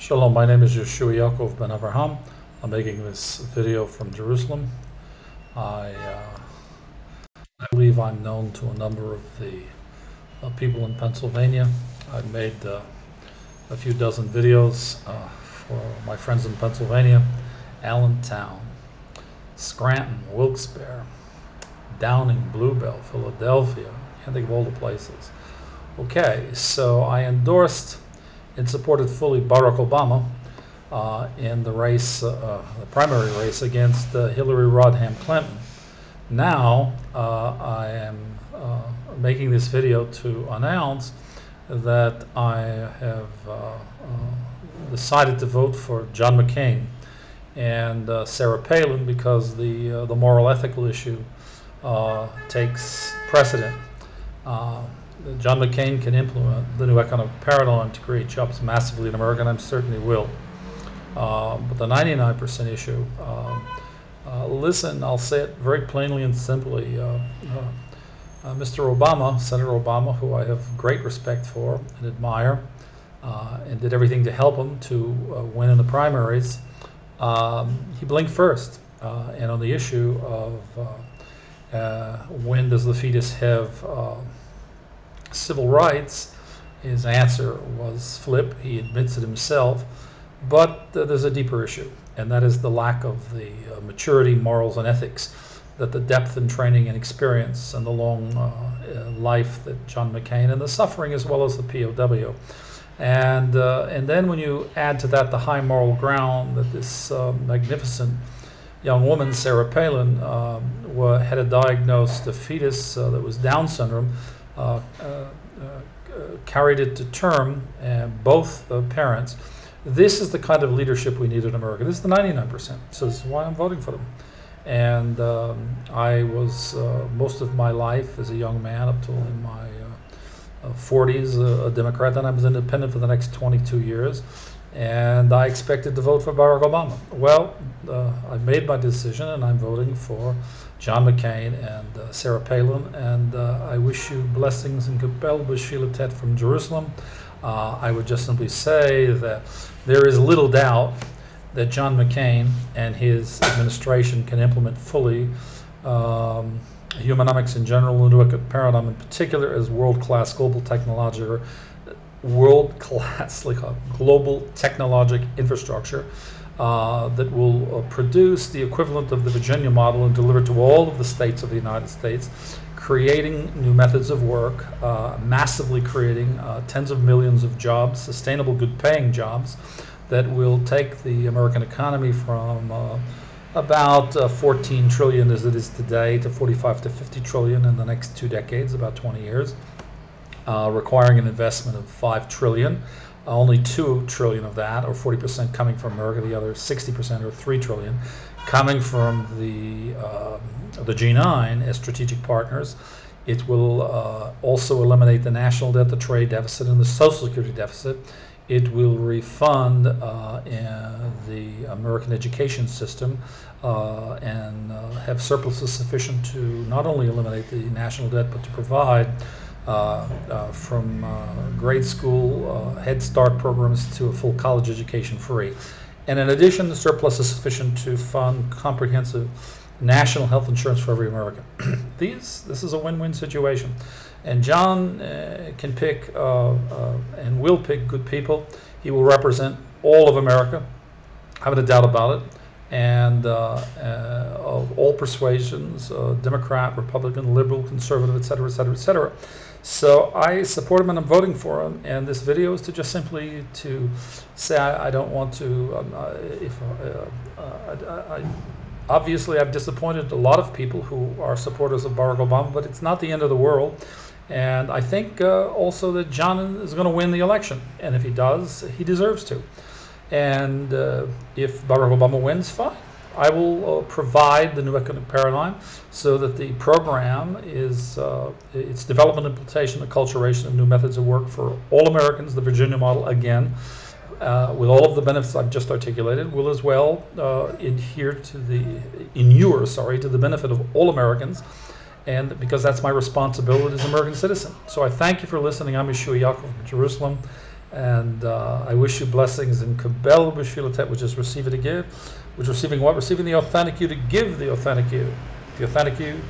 Shalom, my name is Yehoshua ben Avraham. I'm making this video from Jerusalem. I believe I'm known to a number of the people in Pennsylvania. I've made a few dozen videos for my friends in Pennsylvania, Allentown, Scranton, Wilkes-Barre, Downing, Bluebell, Philadelphia. I can't think of all the places. Okay, so I endorsed and supported fully Barack Obama in the race, the primary race against Hillary Rodham Clinton. Now I am making this video to announce that I have decided to vote for John McCain and Sarah Palin because the moral ethical issue takes precedent. John McCain can implement the new economic paradigm to create jobs massively in America, and I certainly will. But the 99% issue, listen, I'll say it very plainly and simply. Mr. Obama, Senator Obama, who I have great respect for and admire, and did everything to help him to win in the primaries, he blinked first. And on the issue of when does the fetus have civil rights, his answer was flip. He admits it himself, but there's a deeper issue, and that is the lack of the maturity, morals, and ethics, that the depth and training and experience and the long life that John McCain, and the suffering as well as the POW. And then when you add to that the high moral ground that this magnificent young woman, Sarah Palin, had a diagnosed fetus that was Down syndrome, carried it to term, and both parents. This is the kind of leadership we need in America. This is the 99%. So this is why I'm voting for them. And I was most of my life as a young man, up till in my 40s, a Democrat. Then I was independent for the next 22 years. And I expected to vote for Barack Obama. Well, I've made my decision, and I'm voting for John McCain and Sarah Palin. And I wish you blessings and Kabel B'Shilatet from Jerusalem. I would just simply say that there is little doubt that John McCain and his administration can implement fully Humanomics in general, and the paradigm in particular, as world-class global technological global technologic infrastructure that will produce the equivalent of the Virginia model and deliver to all of the states of the United States, creating new methods of work, massively creating tens of millions of jobs, sustainable, good-paying jobs that will take the American economy from about 14 trillion as it is today to 45 to 50 trillion in the next 2 decades, about 20 years. Requiring an investment of 5 trillion, only 2 trillion of that, or 40%, coming from America, the other 60%, or 3 trillion, coming from the G9 as strategic partners. It will also eliminate the national debt, the trade deficit, and the Social Security deficit. It will refund the American education system and have surpluses sufficient to not only eliminate the national debt, but to provide from grade school, Head Start programs to a full college education free. And in addition, the surplus is sufficient to fund comprehensive national health insurance for every American. This is a win-win situation. And John can pick and will pick good people. He will represent all of America, I haven't a doubt about it, and of all persuasions, Democrat, Republican, liberal, conservative, etc., etc., etc. So I support him, and I'm voting for him. And this video is to just simply to say I don't want to. Obviously, I've disappointed a lot of people who are supporters of Barack Obama, but it's not the end of the world. And I think also that John is going to win the election, and if he does, he deserves to. And if Barack Obama wins, fine. I will provide the new economic paradigm so that the program is its development, implementation, acculturation of new methods of work for all Americans. The Virginia model, again, with all of the benefits I've just articulated, will as well inure to the benefit of all Americans, and because that's my responsibility as an American citizen. So I thank you for listening. I'm Yehoshua from Jerusalem, And I wish you blessings in Kabel B'Shilatet, which is receive it to give, which receiving what? Receiving the authentic you to give the authentic you. The authentic you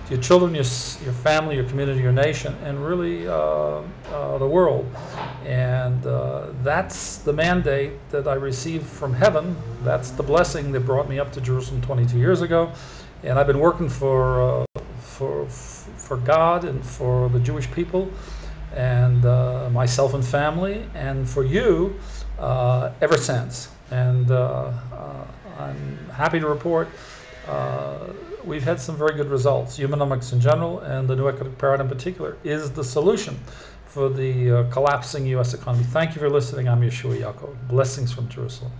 to your children, your family, your community, your nation, and really the world. And that's the mandate that I received from heaven. That's the blessing that brought me up to Jerusalem 22 years ago. And I've been working for God and for the Jewish people and myself and family and for you ever since. And I'm happy to report we've had some very good results. Humanomics in general and the new economic paradigm in particular is the solution for the collapsing U.S. economy. Thank you for listening. I'm Yehoshua Yaakov. Blessings from Jerusalem.